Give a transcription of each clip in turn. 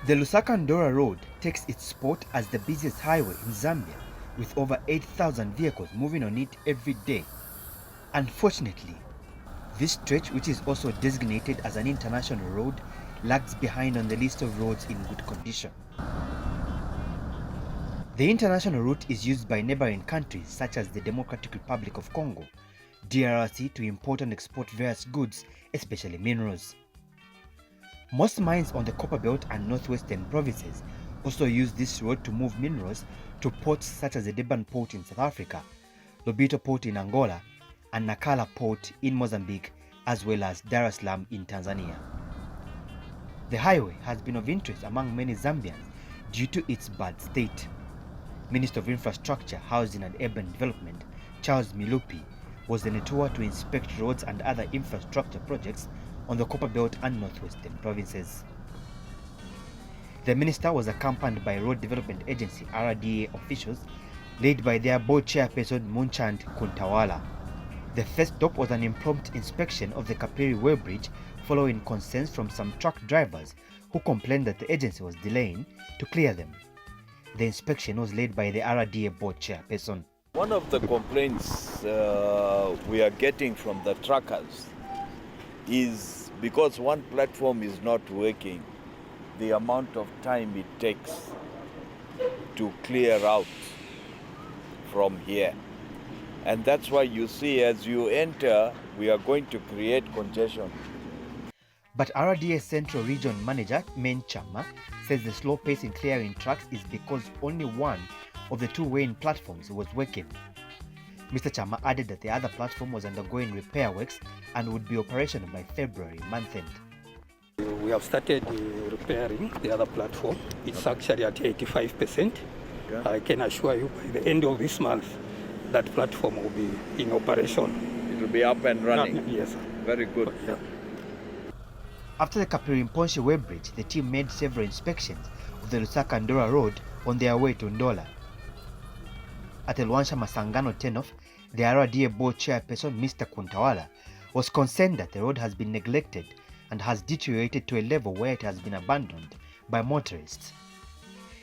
The Lusaka-Ndora Road takes its spot as the busiest highway in Zambia, with over 8,000 vehicles moving on it every day. Unfortunately, this stretch, which is also designated as an international road, lags behind on the list of roads in good condition. The international route is used by neighboring countries such as the Democratic Republic of Congo, DRC, to import and export various goods, especially minerals. Most mines on the Copperbelt and northwestern provinces also use this road to move minerals to ports such as the Durban port in South Africa, Lobito port in Angola, and Nacala port in Mozambique, as well as Dar es Salaam in Tanzania. The highway has been of interest among many Zambians due to its bad state. Minister of Infrastructure, Housing and Urban Development, Charles Milupi, was on a tour to inspect roads and other infrastructure projects on the Copperbelt and northwestern provinces. The minister was accompanied by Road Development Agency RDA officials led by their board chairperson Munchand Kuntawala. The first stop was an impromptu inspection of the Kapiri Way Bridge following concerns from some truck drivers who complained that the agency was delaying to clear them. The inspection was led by the RDA board chairperson. One of the complaints we are getting from the truckers is because one platform is not working, the amount of time it takes to clear out from here. And that's why you see as you enter, we are going to create congestion. But RDA Central Region Manager Men Chama says the slow pace in clearing trucks is because only one of the two weighing platforms was working. Mr. Chama added that the other platform was undergoing repair works and would be operational by February month end. We have started repairing the other platform. It's actually at 85%. Okay. I can assure you by the end of this month that platform will be in operation. It will be up and running? Yes. Very good. Yeah. After the Kapiri-Mponshi Way Bridge, the team made several inspections of the Lusaka-Ndora Road on their way to Ndola. At the Luansha Masangano turnoff, the RDA board chairperson Mr. Kuntawala was concerned that the road has been neglected and has deteriorated to a level where it has been abandoned by motorists.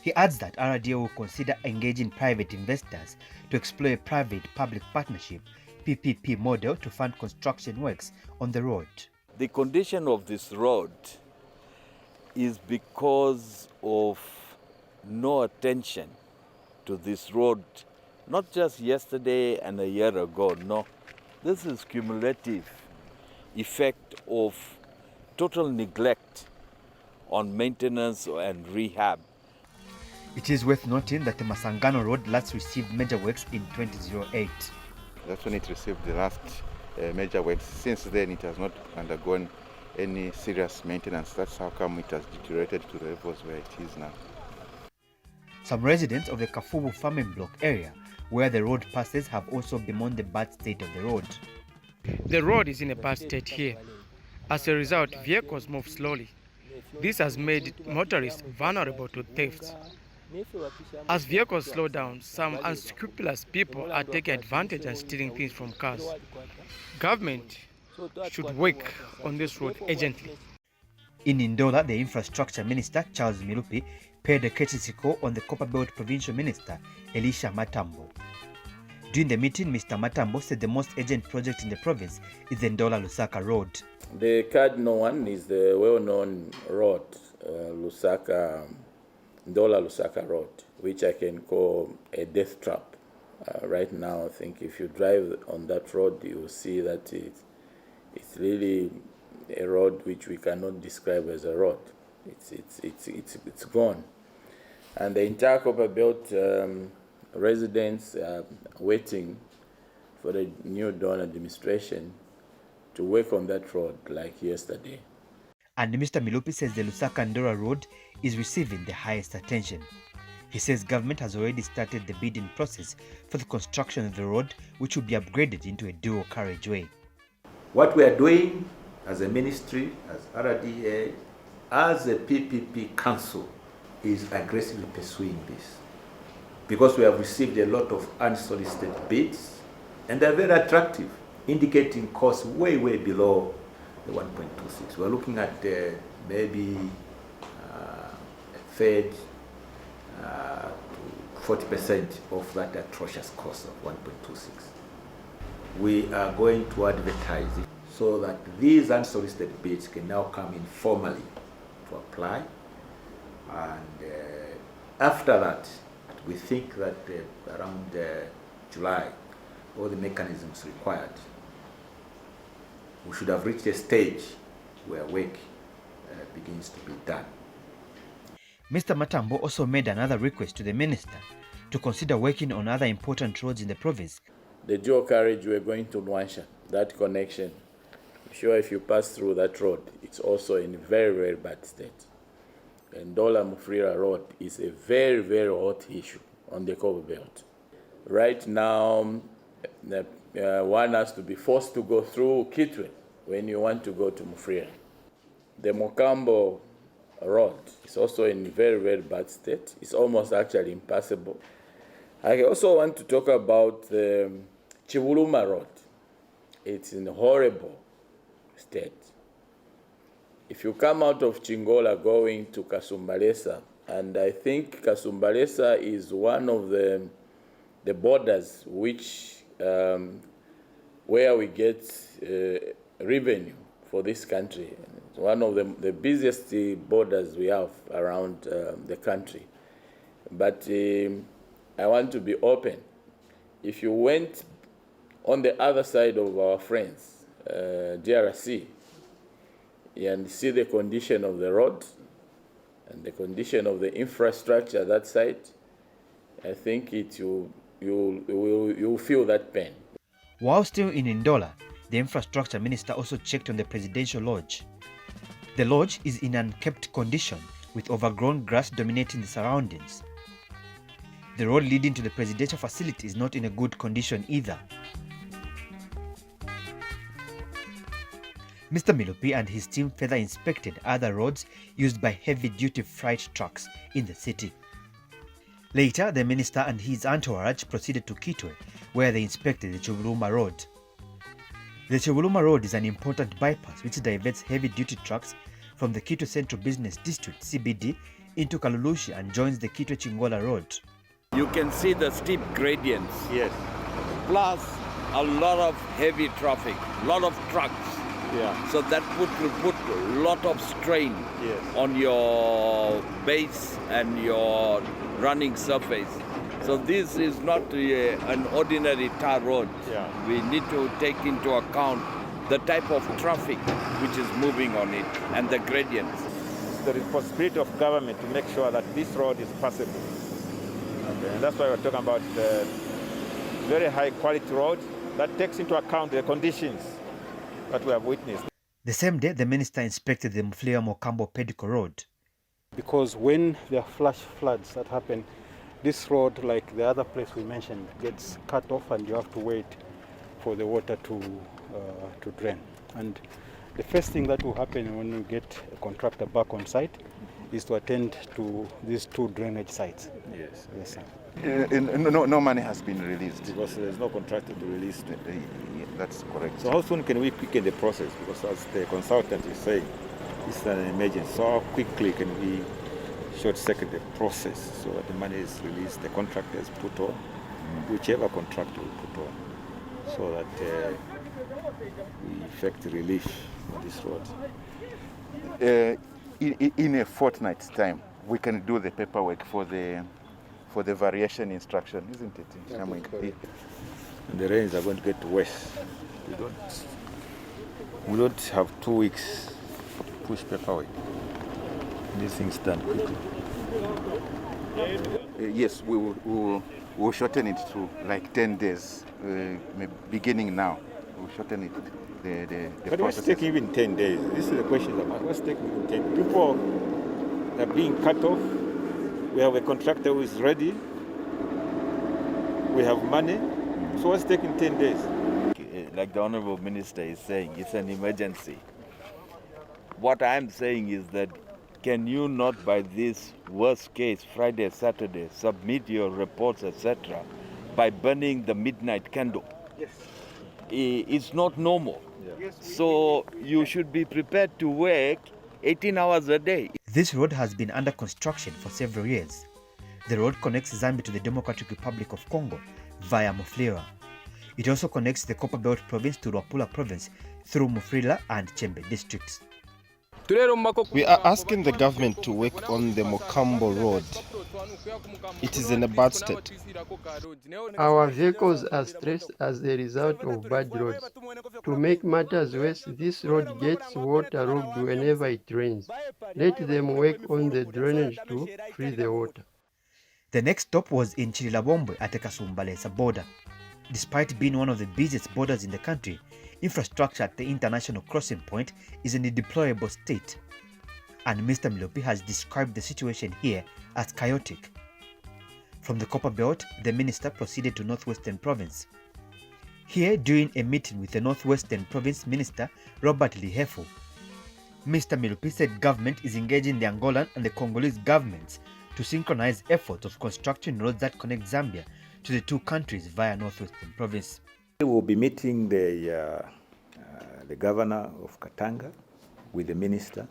He adds that RDA will consider engaging private investors to explore a private-public partnership PPP model to fund construction works on the road. The condition of this road is because of no attention to this road, not just yesterday and a year ago, no. This is cumulative effect of total neglect on maintenance and rehab. It is worth noting that the Masangano Road last received major works in 2008. That's when it received the last major works. Since then it has not undergone any serious maintenance. That's how come it has deteriorated to the levels where it is now. Some residents of the Kafubu farming block area where the road passes have also bemoaned the bad state of the road. The road is in a bad state here. As a result, vehicles move slowly. This has made motorists vulnerable to thefts. As vehicles slow down, some unscrupulous people are taking advantage and stealing things from cars. Government should work on this road urgently. In Ndola, the infrastructure minister, Charles Milupi, paid a courtesy call on the Copperbelt provincial minister, Elisha Matambo. During the meeting, Mr. Matambo said the most urgent project in the province is the Ndola-Lusaka Road. The cardinal one is the well-known road, Ndola-Lusaka Road, which I can call a death trap. Right now, I think if you drive on that road, you will see that it's really a road which we cannot describe as a road. It's gone. And the entire Copperbelt residents are waiting for the new Dawn administration to work on that road like yesterday. And Mr. Milupi says the Lusaka-Ndora Road is receiving the highest attention. He says government has already started the bidding process for the construction of the road, which will be upgraded into a dual carriageway. What we are doing as a ministry, as RDA, as a PPP council, is aggressively pursuing this. Because we have received a lot of unsolicited bids, and they're very attractive, indicating costs way below the 1.26. We're looking at maybe 1/3 to 40% of that atrocious cost of 1.26. We are going to advertise it so that these unsolicited bids can now come in formally to apply. And after that, we think that around July, all the mechanisms required, we should have reached a stage where work begins to be done. Mr. Matambo also made another request to the minister to consider working on other important roads in the province. The dual carriage, we're going to Nwansha, that connection. I'm sure if you pass through that road, it's also in very, very bad state. And Dola Mufrira Road is a very, very hot issue on the Copperbelt. Right now, one has to be forced to go through Kitwe when you want to go to Mufrira. The Mokambo Road is also in very, very bad state. It's almost actually impassable. I also want to talk about the Chivuluma Road. It's in a horrible state. If you come out of Chingola going to Kasumbalesa, and I think Kasumbalesa is one of the borders which where we get revenue for this country. It's one of the busiest borders we have around the country. But I want to be open. If you went on the other side of our friends, DRC, and see the condition of the road and the condition of the infrastructure that side, I think you'll feel that pain. While still in Ndola, the infrastructure minister also checked on the presidential lodge. The lodge is in unkept condition with overgrown grass dominating the surroundings. The road leading to the presidential facility is not in a good condition either. Mr. Milupi and his team further inspected other roads used by heavy-duty freight trucks in the city. Later, the minister and his entourage proceeded to Kitwe, where they inspected the Chivuluma Road. The Chivuluma Road is an important bypass which diverts heavy-duty trucks from the Kitwe Central Business District (CBD) into Kalulushi and joins the Kitwe-Chingola Road. You can see the steep gradients. Yes. Plus a lot of heavy traffic, a lot of trucks. Yeah. So that will put a lot of strain on your base and your running surface. So this is not an ordinary tar road. Yeah. We need to take into account the type of traffic which is moving on it and the gradients. The responsibility of government to make sure that this road is passable. Okay. And that's why we're talking about very high quality road that takes into account the conditions that we have witnessed. The same day, the minister inspected the Mflia Mokambo Pedico Road. Because when there are flash floods that happen, this road, like the other place we mentioned, gets cut off and you have to wait for the water to drain. And the first thing that will happen when you get a contractor back on site is to attend to these two drainage sites. Yes. Yes, sir. No money has been released. Because there's no contractor to release it. That's correct. So how soon can we quicken the process? Because as the consultant is saying, it's an emergency. So how quickly can we short-circuit the process so that the money is released, the contractor is put on, whichever contractor will put on, so that we effect relief on this road? In a fortnight's time, we can do the paperwork for the variation instruction, isn't it? And the rains are going to get worse. We don't have 2 weeks to push paperwork. These things done quickly. Yes, we will shorten it to like 10 days, beginning now. We'll shorten it. But what's taking even 10 days? This is the question about what's taking 10 days? People are being cut off. We have a contractor who is ready. We have money. So what's taking 10 days? Like the Honorable Minister is saying, it's an emergency. What I'm saying is that can you not, by this worst case, Friday, Saturday, submit your reports, etc., by burning the midnight candle? Yes. It's not normal. Yeah. So you should be prepared to work 18 hours a day. This road has been under construction for several years. The road connects Zambia to the Democratic Republic of Congo via Mufulira. It also connects the Copperbelt province to Luapula province through Mufulira and Chembe districts. We are asking the government to work on the Mokambo road. It is in a bad state. Our vehicles are stressed as a result of bad roads. To make matters worse, this road gets waterlogged whenever it rains. Let them work on the drainage to free the water. The next stop was in Chililabombwe at the Kasumbalesa border. Despite being one of the busiest borders in the country, infrastructure at the international crossing point is in a deplorable state. And Mr. Milupi has described the situation here as chaotic. From the Copperbelt, the minister proceeded to Northwestern Province. Here, during a meeting with the Northwestern Province Minister, Robert Lihefu, Mr. Milupi said government is engaging the Angolan and the Congolese governments to synchronize efforts of constructing roads that connect Zambia to the two countries via Northwestern Province. We will be meeting the governor of Katanga with the minister.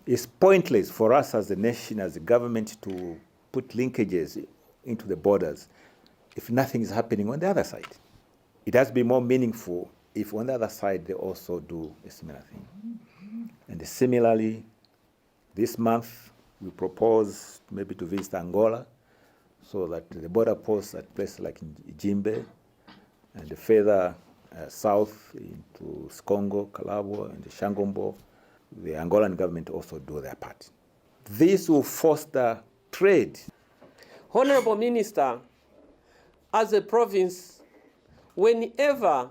It's pointless for us as a nation, as a government, to put linkages into the borders if nothing is happening on the other side. It has to be more meaningful if on the other side they also do a similar thing. And similarly, this month we propose maybe to visit Angola, so that the border posts at places like Jimbe and further south into Skongo, Kalabo, and Shangombo, the Angolan government also do their part. This will foster trade. Honorable Minister, as a province, whenever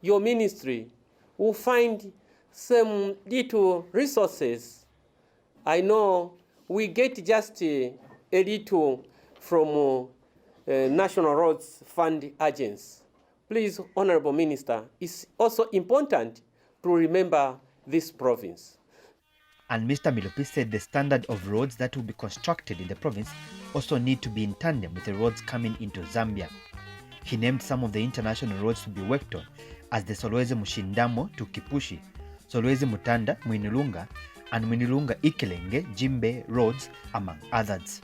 your ministry will find some little resources, I know we get just a little from National Roads Fund agents. Please, Honorable Minister, it's also important to remember this province. And Mr. Milupi said the standard of roads that will be constructed in the province also need to be in tandem with the roads coming into Zambia. He named some of the international roads to be worked on as the Solwezi Mushindamo to Kipushi, Solwezi Mutanda, Mwinilunga, and Mwinilunga Ikelenge, Jimbe roads, among others.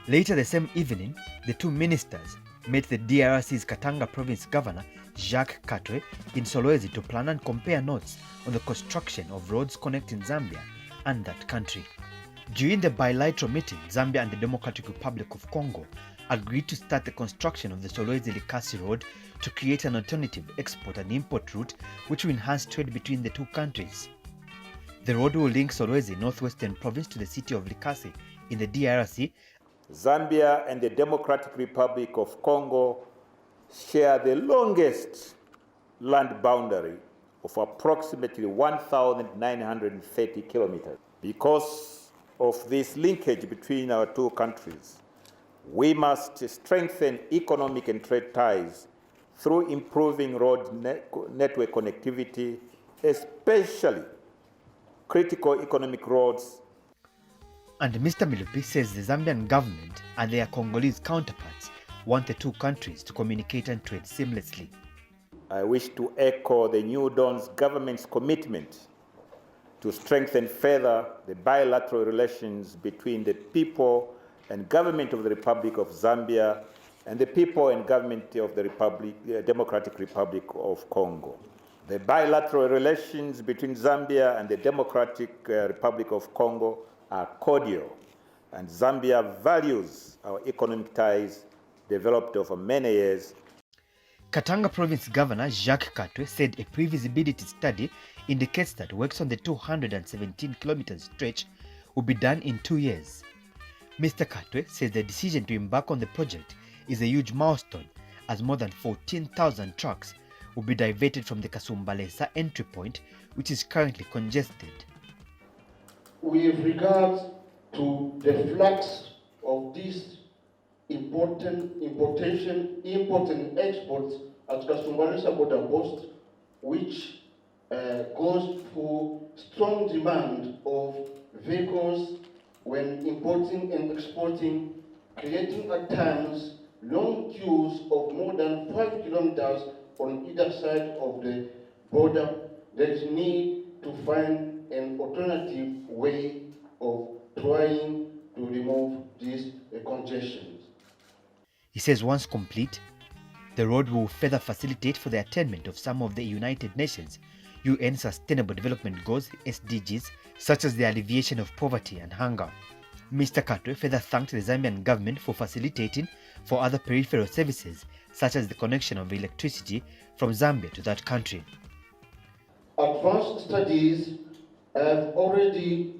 Later the same evening, the two ministers met the DRC's Katanga province governor, Jacques Katwe, in Solwezi to plan and compare notes on the construction of roads connecting Zambia and that country. During the bilateral meeting, Zambia and the Democratic Republic of Congo agreed to start the construction of the Solwezi-Likasi road to create an alternative export and import route which will enhance trade between the two countries. The road will link Solwezi, Northwestern Province, to the city of Likasi in the DRC. Zambia and the Democratic Republic of Congo share the longest land boundary of approximately 1,930 kilometers. Because of this linkage between our two countries, we must strengthen economic and trade ties through improving road network connectivity, especially critical economic roads. And Mr. Milupi says the Zambian government and their Congolese counterparts want the two countries to communicate and trade seamlessly. I wish to echo the New Dawn's government's commitment to strengthen further the bilateral relations between the people and government of the Republic of Zambia and the people and government of the Democratic Republic of Congo. The bilateral relations between Zambia and the Democratic Republic of Congo are cordial, and Zambia values our economic ties developed over many years. Katanga Province Governor Jacques Katwe said a pre-visibility study indicates that works on the 217 kilometer stretch will be done in 2 years. Mr. Katwe says the decision to embark on the project is a huge milestone, as more than 14,000 trucks will be diverted from the Kasumbalesa entry point, which is currently congested. With regards to the flux of these import and exports at Kasumbalesa border post, which goes for strong demand of vehicles when importing and exporting, creating at times long queues of more than 5 kilometers on either side of the border. There is need to find an alternative way of trying to remove these congestions. He says once complete, the road will further facilitate for the attainment of some of the United Nations UN Sustainable Development Goals (SDGs), such as the alleviation of poverty and hunger. Mr. Katwe further thanked the Zambian government for facilitating for other peripheral services, such as the connection of electricity from Zambia to that country. Advanced studies have already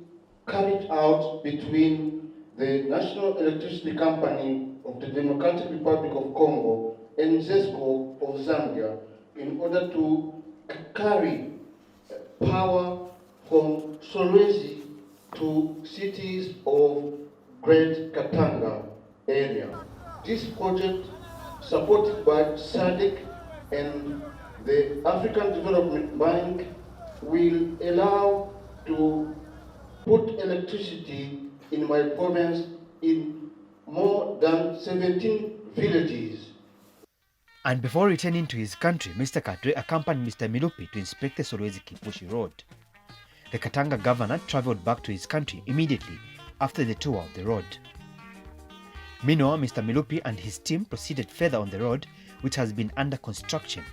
carried out between the National Electricity Company of the Democratic Republic of Congo and ZESCO of Zambia in order to carry power from Solwezi to cities of Great Katanga area. This project, supported by SADC and the African Development Bank, will allow to put electricity in my province in more than 17 villages. And before returning to his country, Mr. Katwe accompanied Mr. Milupi to inspect the Solwezi Kipushi Road. The Katanga governor traveled back to his country immediately after the tour of the road. Meanwhile, Mr. Milupi and his team proceeded further on the road, which has been under construction.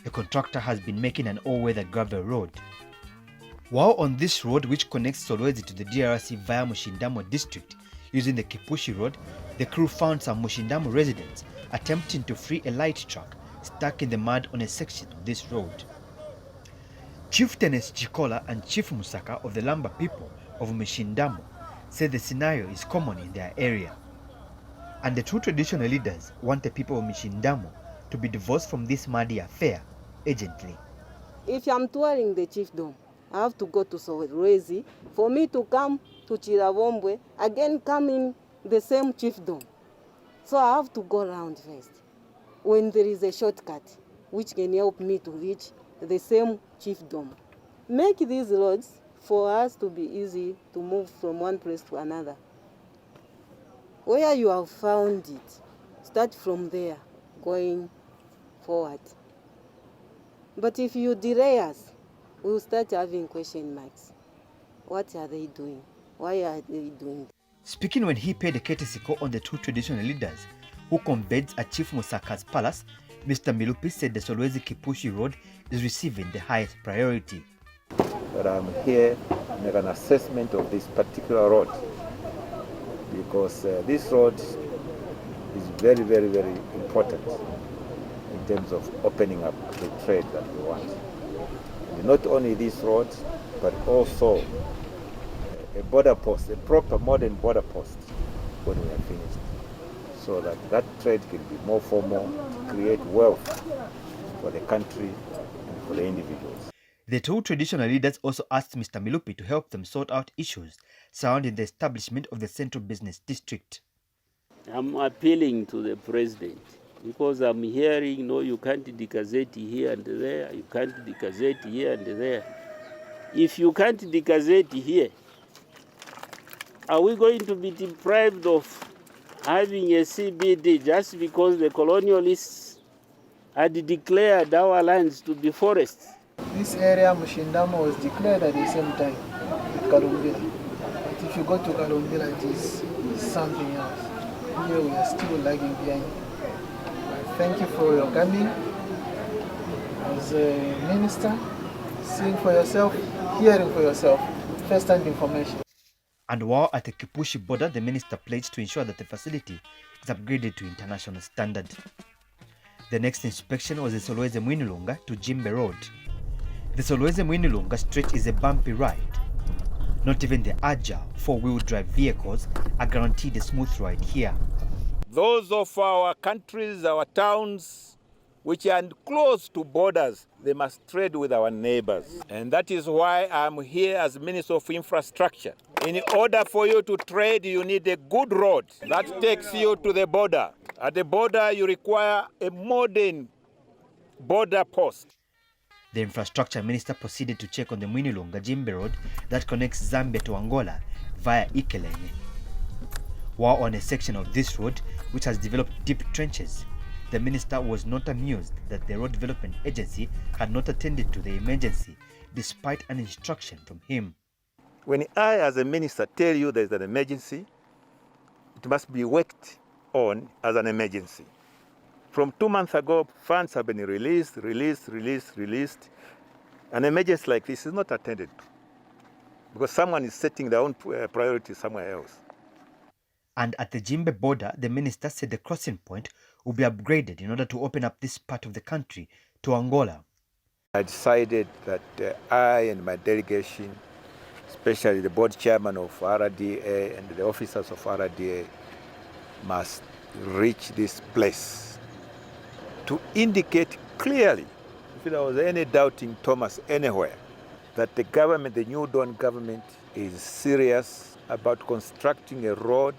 The contractor has been making an all-weather gravel road. While on this road, which connects Solwezi to the DRC via Mushindamo district using the Kipushi Road, the crew found some Mushindamo residents attempting to free a light truck stuck in the mud on a section of this road. Chieftainess Chikola and Chief Musaka of the Lamba people of Mushindamo said the scenario is common in their area. And the two traditional leaders want the people of Mushindamo to be divorced from this muddy affair urgently. If I'm touring the chiefdom, I have to go to Solwezi. For me to come to Chiravombwe, again come in the same chiefdom. So I have to go around first. When there is a shortcut which can help me to reach the same chiefdom. Make these roads for us to be easy to move from one place to another. Where you have found it, start from there, going forward. But if you delay us, we'll start having question marks. What are they doing? Why are they doing that? Speaking when he paid a courtesy call on the two traditional leaders who conveyed at Chief Musaka's palace, Mr. Milupi said the Solwezi Kipushi Road is receiving the highest priority. But I'm here to make an assessment of this particular road because this road is very, very, very important in terms of opening up the trade that we want. And not only this road, but also a border post, a proper modern border post when we are finished, so that that trade can be more formal, to create wealth for the country and for the individuals. The two traditional leaders also asked Mr. Milupi to help them sort out issues surrounding the establishment of the Central Business District. I'm appealing to the president because I'm hearing, no, you can't decazette here and there, you can't decazette here and there. If you can't decazette here, are we going to be deprived of having a CBD just because the colonialists had declared our lands to be forests? This area, Mushindamo, was declared at the same time with Kalumbila. But if you go to Kalumbila, it is something else. Here we are still lagging behind. Thank you for your coming. As a minister, seeing for yourself, hearing for yourself, first-hand information. And while at the Kipushi border, the minister pledged to ensure that the facility is upgraded to international standard. The next inspection was the Solwezi Mwinilunga to Jimbe Road. The Solwezi Mwinilunga stretch is a bumpy ride. Not even the agile four-wheel drive vehicles are guaranteed a smooth ride here. Those of our countries, our towns, which are close to borders, they must trade with our neighbors. And that is why I'm here as Minister of Infrastructure. In order for you to trade, you need a good road that takes you to the border. At the border, you require a modern border post. The infrastructure minister proceeded to check on the Mwinilunga Jimbe Road that connects Zambia to Angola via Ikelenge. While on a section of this road, which has developed deep trenches, the minister was not amused that the Road Development Agency had not attended to the emergency despite an instruction from him. When I, as a minister, tell you there's an emergency, it must be worked on as an emergency. From 2 months ago, funds have been released. An emergency like this is not attended to because someone is setting their own priorities somewhere else. And at the Jimbe border, the minister said the crossing point will be upgraded in order to open up this part of the country to Angola. I decided that I and my delegation, especially the board chairman of RDA and the officers of RDA, must reach this place to indicate clearly, if there was any doubting Thomas anywhere, that the government, the New Dawn government, is serious about constructing a road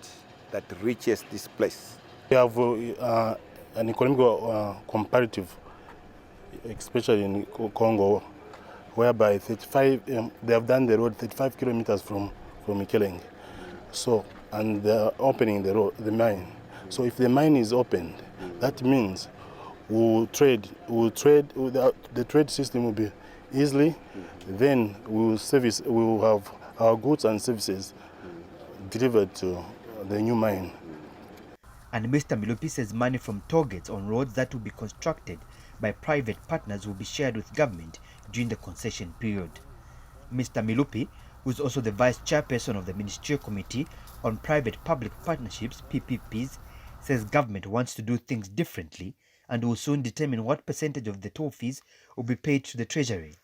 that reaches this place. We have an economic comparative, especially in Congo, whereby 35, they have done the road 35 kilometers from Mikeleng. So, and they're opening the road, the mine. So if the mine is opened, that means the trade system will be easily, then we will have our goods and services delivered to the new mine. And Mr. Milupi says money from toll gates on roads that will be constructed by private partners will be shared with government during the concession period. Mr. Milupi, who is also the vice chairperson of the Ministerial Committee on Private-Public Partnerships, PPPs, says government wants to do things differently and will soon determine what percentage of the toll fees will be paid to the treasury.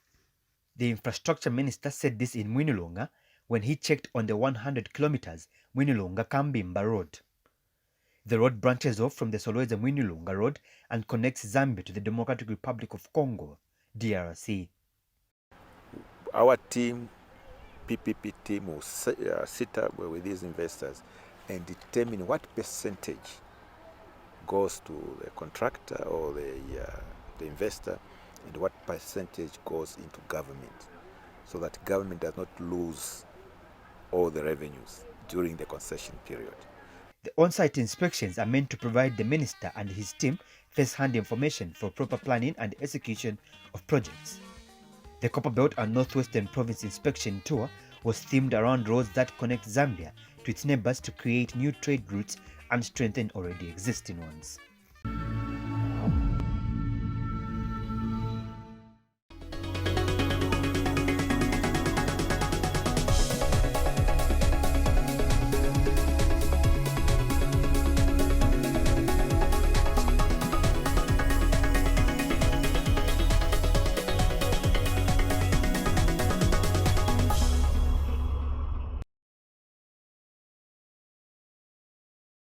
The infrastructure minister said this in Mwinilonga when he checked on the 100 kilometers Mwinilonga-Kambimba road. The road branches off from the Solwezi-Mwinilonga road and connects Zambia to the Democratic Republic of Congo, DRC. Our team, PPP team, will sit up with these investors and determine what percentage goes to the contractor or the investor and what percentage goes into government, so that government does not lose all the revenues during the concession period. The on-site inspections are meant to provide the minister and his team first-hand information for proper planning and execution of projects. The Copperbelt and Northwestern Province Inspection Tour was themed around roads that connect Zambia to its neighbors to create new trade routes and strengthen already existing ones.